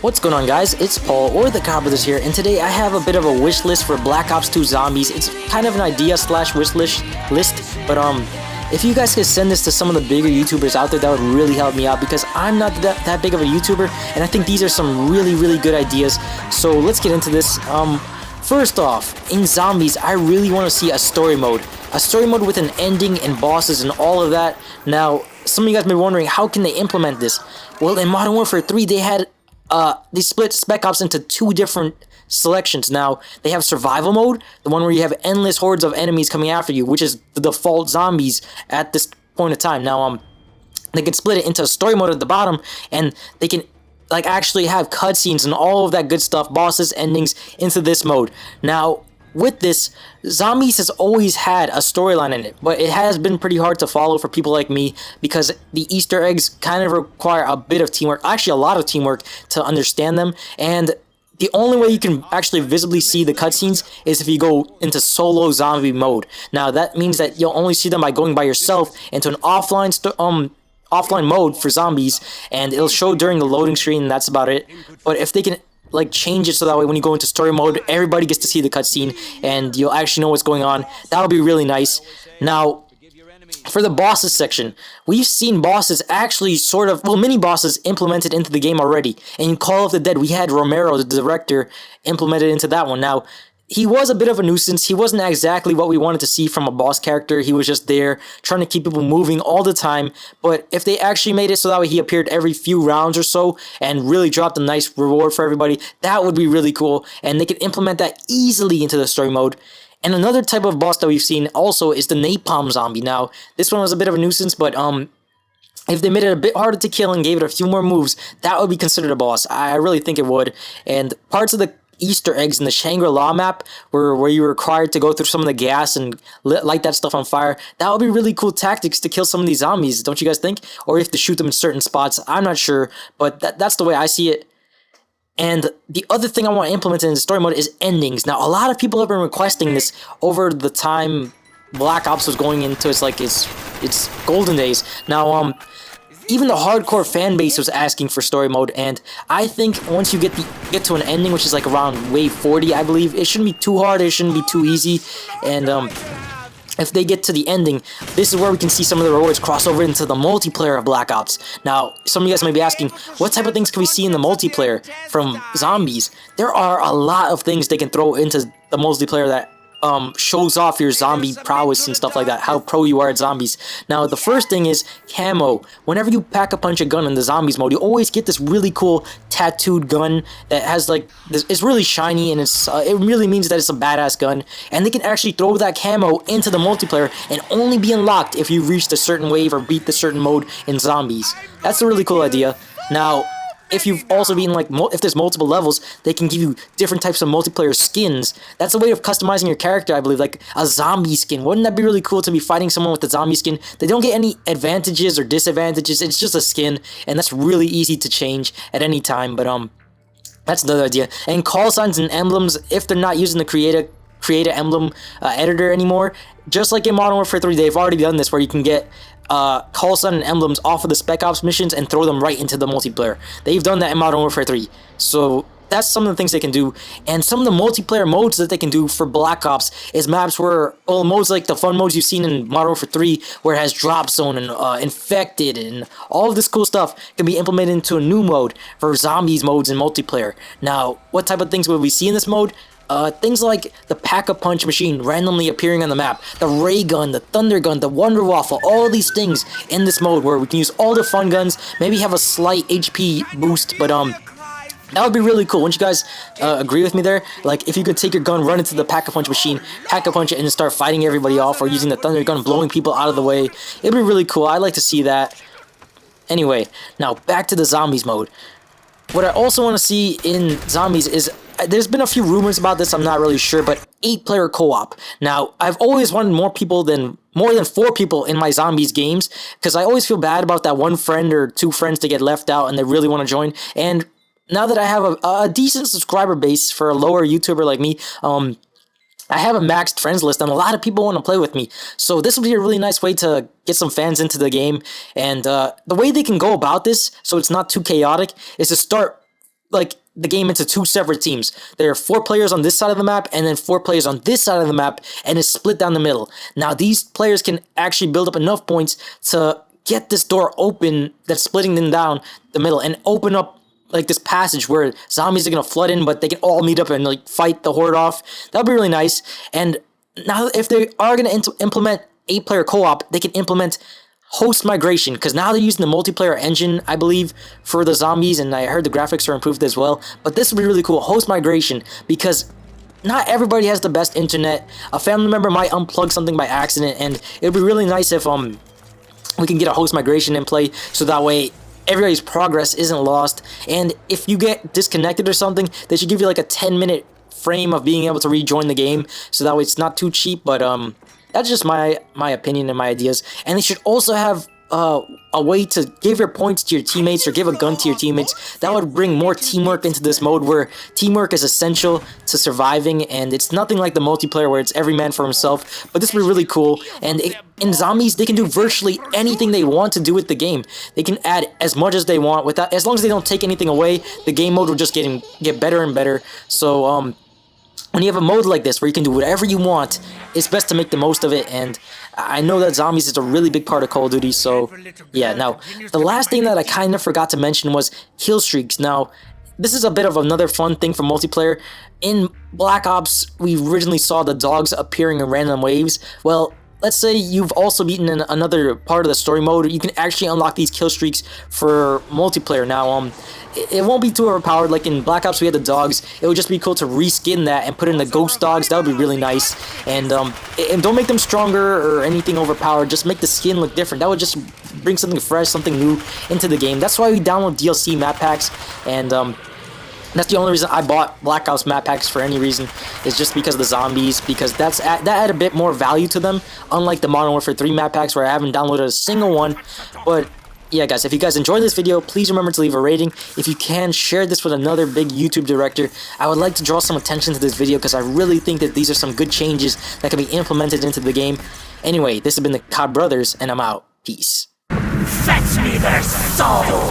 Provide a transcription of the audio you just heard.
What's going on, guys? It's Paul, or the God Brothers here, and today I have a bit of a wish list for Black Ops 2 Zombies. It's kind of an idea slash wish list, but if you guys could send this to some of the bigger YouTubers out there, that would really help me out, because I'm not that big of a YouTuber, and I think these are some really good ideas. So let's get into this. First off, in Zombies, I really want to see a story mode. A story mode with an ending and bosses and all of that. Now, some of you guys may be wondering, how can they implement this? Well, in Modern Warfare 3, they split Spec Ops into two different selections. Now, they have survival mode, the one where you have endless hordes of enemies coming after you, which is the default zombies at this point of time. Now, they can split it into a story mode at the bottom, and they can actually have cutscenes and all of that good stuff, bosses, endings, into this mode. Now, with this, Zombies has always had a storyline in it, but it has been pretty hard to follow for people like me, because the Easter eggs kind of require a bit of teamwork, actually a lot of teamwork, to understand them, and the only way you can actually visibly see the cutscenes is if you go into solo zombie mode. Now, that means that you'll only see them by going by yourself into an offline mode for zombies, and it'll show during the loading screen, and that's about it. But if they can change it so that way when you go into story mode, everybody gets to see the cutscene and you'll actually know what's going on, that would be really nice. Now, for the bosses section, we've seen bosses actually mini bosses implemented into the game already. In Call of the Dead, we had Romero, the director, implemented into that one. Now, he was a bit of a nuisance. He wasn't exactly what we wanted to see from a boss character. He was just there trying to keep people moving all the time. But if they actually made it so that way he appeared every few rounds or so and really dropped a nice reward for everybody, that would be really cool. And they could implement that easily into the story mode. And another type of boss that we've seen also is the Napalm Zombie. Now, this one was a bit of a nuisance, but if they made it a bit harder to kill and gave it a few more moves, that would be considered a boss. I really think it would. And parts of the Easter eggs in the Shangri-La map where you're required to go through some of the gas and light that stuff on fire, that would be really cool tactics to kill some of these zombies, don't you guys think? Or you have to shoot them in certain spots, I'm not sure, but that's the way I see it. And the other thing I want to implement in the story mode is endings. Now, a lot of people have been requesting this over the time Black Ops was going into its golden days. Now, even the hardcore fan base was asking for story mode, and I think once you get to an ending, which is around wave 40, I believe, it shouldn't be too hard, it shouldn't be too easy, and if they get to the ending, this is where we can see some of the rewards cross over into the multiplayer of Black Ops. Now, some of you guys may be asking, what type of things can we see in the multiplayer from Zombies? There are a lot of things they can throw into the multiplayer that shows off your zombie prowess and stuff like that, how pro you are at zombies. Now, the first thing is camo. Whenever you pack a punch a gun in the zombies mode, you always get this really cool tattooed gun that has it's really shiny, and it really means that it's a badass gun. And they can actually throw that camo into the multiplayer and only be unlocked if you reached a certain wave or beat the certain mode in zombies. That's a really cool idea. Now, if you've also been if there's multiple levels, they can give you different types of multiplayer skins. That's a way of customizing your character, I believe, like a zombie skin. Wouldn't that be really cool to be fighting someone with a zombie skin? They don't get any advantages or disadvantages. It's just a skin, and that's really easy to change at any time. But that's another idea. And call signs and emblems, if they're not using the create an emblem editor anymore, just like in Modern Warfare 3, they've already done this, where you can get call sign and emblems off of the Spec Ops missions and throw them right into the multiplayer. They've done that in Modern Warfare 3. So that's some of the things they can do. And some of the multiplayer modes that they can do for Black Ops is maps where, modes like the fun modes you've seen in Modern Warfare 3, where it has Drop Zone and Infected and all of this cool stuff, can be implemented into a new mode for Zombies modes in multiplayer. Now, what type of things will we see in this mode? Things like the Pack-a-Punch machine randomly appearing on the map, the Ray Gun, the Thunder Gun, the Wonder Waffle, all these things in this mode where we can use all the fun guns, maybe have a slight HP boost, but that would be really cool. Wouldn't you guys agree with me there? If you could take your gun, run into the Pack-a-Punch machine, Pack-a-Punch it, and start fighting everybody off, or using the Thunder Gun, blowing people out of the way. It'd be really cool. I'd like to see that. Anyway, now back to the Zombies mode. What I also want to see in Zombies is, there's been a few rumors about this, I'm not really sure, but 8-player co-op. Now, I've always wanted more than 4 people in my Zombies games, because I always feel bad about that one friend or 2 friends to get left out and they really want to join. And now that I have a decent subscriber base for a lower YouTuber like me, I have a maxed friends list, and a lot of people want to play with me. So this would be a really nice way to get some fans into the game. And the way they can go about this, so it's not too chaotic, is to start like the game into 2 separate teams. There are 4 players on this side of the map and then 4 players on this side of the map, and it's split down the middle. Now these players can actually build up enough points to get this door open that's splitting them down the middle and open up like this passage where zombies are gonna flood in, but they can all meet up and like fight the horde off. That'd be really nice. And now if they are gonna implement 8-player co-op, they can implement host migration, because now they're using the multiplayer engine, I believe, for the zombies, and I heard the graphics are improved as well. But this would be really cool, host migration, because not everybody has the best internet. A family member might unplug something by accident, and it would be really nice if we can get a host migration in play, so that way everybody's progress isn't lost. And if you get disconnected or something, they should give you like a 10-minute frame of being able to rejoin the game, so that way it's not too cheap. But that's just my opinion and my ideas. And they should also have a way to give your points to your teammates or give a gun to your teammates. That would bring more teamwork into this mode, where teamwork is essential to surviving, and it's nothing like the multiplayer where it's every man for himself. But this would be really cool. And in zombies, they can do virtually anything they want to do with the game. They can add as much as they want without, as long as they don't take anything away. The game mode will just get better and better. So when you have a mode like this where you can do whatever you want, it's best to make the most of it. And I know that zombies is a really big part of Call of Duty, so yeah. Now, the last thing that I kind of forgot to mention was kill streaks. Now, this is a bit of another fun thing for multiplayer. In Black Ops, we originally saw the dogs appearing in random waves. Well, let's say you've also beaten in another part of the story mode, you can actually unlock these kill streaks for multiplayer. Now, it won't be too overpowered. Like in Black Ops, we had the dogs. It would just be cool to reskin that and put in the ghost dogs. That would be really nice. And don't make them stronger or anything overpowered. Just make the skin look different. That would just bring something fresh, something new into the game. That's why we download DLC map packs. And that's the only reason I bought Black Ops map packs for any reason, is just because of the zombies, because that add a bit more value to them, unlike the Modern Warfare 3 map packs where I haven't downloaded a single one. But yeah, guys, if you guys enjoyed this video, please remember to leave a rating. If you can, share this with another big YouTube director. I would like to draw some attention to this video because I really think that these are some good changes that can be implemented into the game. Anyway, this has been the COD Brothers, and I'm out. Peace. Fetch me their soul!